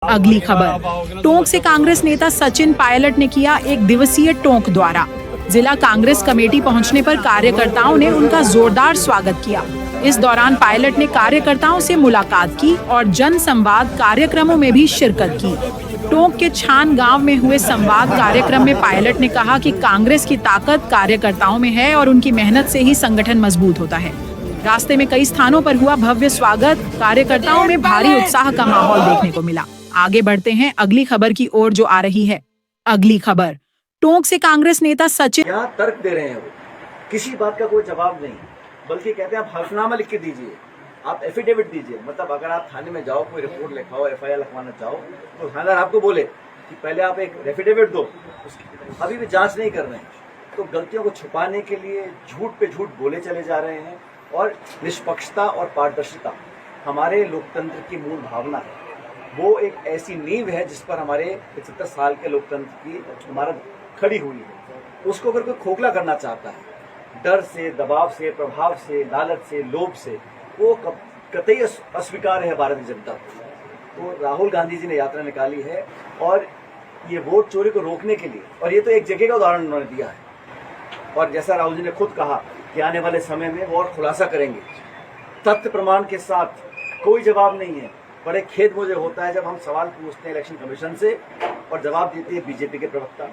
अगली खबर, टोंक से कांग्रेस नेता सचिन पायलट ने किया एक दिवसीय टोंक दौरा। जिला कांग्रेस कमेटी पहुंचने पर कार्यकर्ताओं ने उनका जोरदार स्वागत किया। इस दौरान पायलट ने कार्यकर्ताओं से मुलाकात की और जन संवाद कार्यक्रमों में भी शिरकत की। टोंक के छान गांव में हुए संवाद कार्यक्रम में पायलट ने कहा कि कांग्रेस की ताकत कार्यकर्ताओं में है और उनकी मेहनत से ही संगठन मजबूत होता है। रास्ते में कई स्थानों पर हुआ भव्य स्वागत, कार्यकर्ताओं में भारी उत्साह का माहौल देखने को मिला। आगे बढ़ते हैं अगली खबर की ओर जो आ रही है। अगली खबर, टोंक से कांग्रेस नेता सचिन यहाँ तर्क दे रहे हैं, वो किसी बात का कोई जवाब नहीं, बल्कि कहते हैं आप हल्फनामा लिख के दीजिए, आप एफिडेविट दीजिए। मतलब अगर आप थाने में जाओ, कोई रिपोर्ट लिखाओ, एफआईआर लिखवाना चाहो, तो थानेदार आपको बोले कि पहले आप एक एफिडेविट दो, अभी भी जांच नहीं कर रहे हैं। तो गलतियों को छुपाने के लिए झूठ पे झूठ बोले चले जा रहे हैं। और निष्पक्षता और पारदर्शिता हमारे लोकतंत्र की मूल भावना है। वो एक ऐसी नींव है जिस पर हमारे 75 साल के लोकतंत्र की इमारत खड़ी हुई है। उसको अगर कोई खोखला करना चाहता है, डर से, दबाव से, प्रभाव से, लालच से, लोभ से, वो कतई अस्वीकार है भारतीय जनता को। तो राहुल गांधी जी ने यात्रा निकाली है और ये वोट चोरी को रोकने के लिए, और ये तो एक जगह का उदाहरण उन्होंने दिया है। और जैसा राहुल जी ने खुद कहा कि आने वाले समय में वो और खुलासा करेंगे तथ्य प्रमाण के साथ। कोई जवाब नहीं है। बड़े खेद मुझे होता है जब हम सवाल पूछते हैं इलेक्शन कमीशन से और जवाब देती है बीजेपी के प्रवक्ता।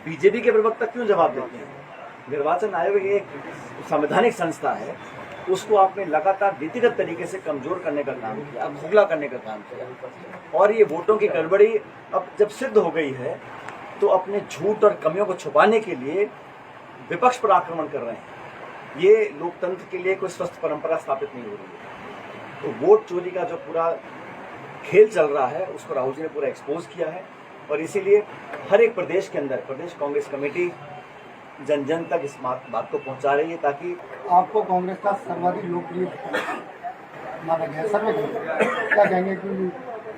बीजेपी के प्रवक्ता क्यों जवाब देते हैं? निर्वाचन आयोग एक संवैधानिक संस्था है, उसको आपने लगातार नीतिगत तरीके से कमजोर करने का काम किया, खोखला करने का काम किया। और ये वोटों की गड़बड़ी अब जब सिद्ध हो गई है तो अपने झूठ और कमियों को छुपाने के लिए विपक्ष पर आक्रमण कर रहे हैं। ये लोकतंत्र के लिए कोई स्वस्थ परंपरा स्थापित नहीं हो रही है। तो वोट चोरी का जो पूरा खेल चल रहा है उसको राहुल जी ने पूरा एक्सपोज किया है। और इसीलिए हर एक प्रदेश के अंदर प्रदेश कांग्रेस कमेटी जन जन तक इस बात को पहुंचा रही है, ताकि आपको कांग्रेस का सर्वाधिक लोकप्रिय माना गया। सर्वे क्या कहेंगे कि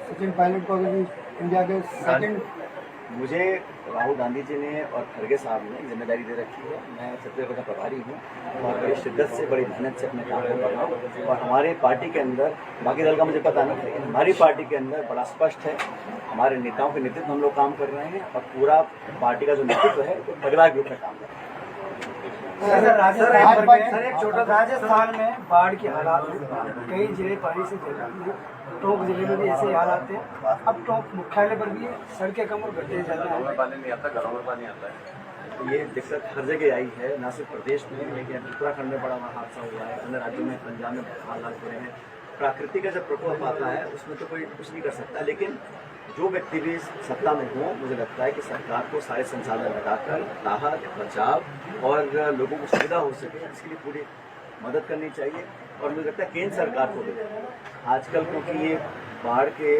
सचिन पायलट को अभी इंडिया के सेकंड? मुझे राहुल गांधी जी ने और खड़गे साहब ने जिम्मेदारी दे रखी है। मैं छत्तीसगढ़ का प्रभारी हूँ और बड़ी शिद्दत से, बड़ी मेहनत से अपने काम को कर रहा हूँ। और हमारे पार्टी के अंदर, बाकी दल का मुझे पता नहीं, लेकिन हमारी पार्टी के अंदर बड़ा स्पष्ट है। हमारे नेताओं के नेतृत्व हम लोग काम कर रहे हैं और पूरा पार्टी का जो नेतृत्व है वो परिवार के रूप में काम कर रहा है। राजस्थान में बाढ़ के हालात कई जिले पानी से घिर रहे हैं। टोंक जिले में भी ऐसे हालात हैं। अब टोंक मुख्यालय पर भी सड़कें कम और गड्ढे ज्यादा हैं। पानी नहीं आता, घरों में पानी आता है। ये दिक्कत हर जगह आई है, न सिर्फ प्रदेश में, लेकिन उत्तराखंड में बड़ा हादसा हुआ है, अन्य राज्यों में, पंजाब में हालात हो रहे हैं। प्रकृति का जब प्रकोप आता है उसमें तो कोई कुछ नहीं कर सकता, लेकिन जो व्यक्ति भी मुझे लगता है कि सरकार को सारे संसाधन लगाकर राहत, बचाव और लोगों को सुविधा हो सके, इसके लिए पूरी मदद करनी चाहिए। और मुझे लगता है केंद्र सरकार को भी आजकल, क्योंकि ये बाढ़ के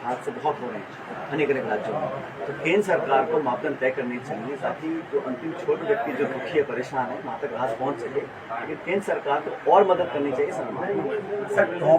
हादसे बहुत हो रहे हैं अनेक राज्यों में, तो केंद्र सरकार को मापदंड तय करनी चाहिए ताकि जो अंतिम छोटे व्यक्ति जो दुखी है, परेशान है, वहाँ तक राहत पहुँच सके। लेकिन केंद्र सरकार को और मदद करनी चाहिए।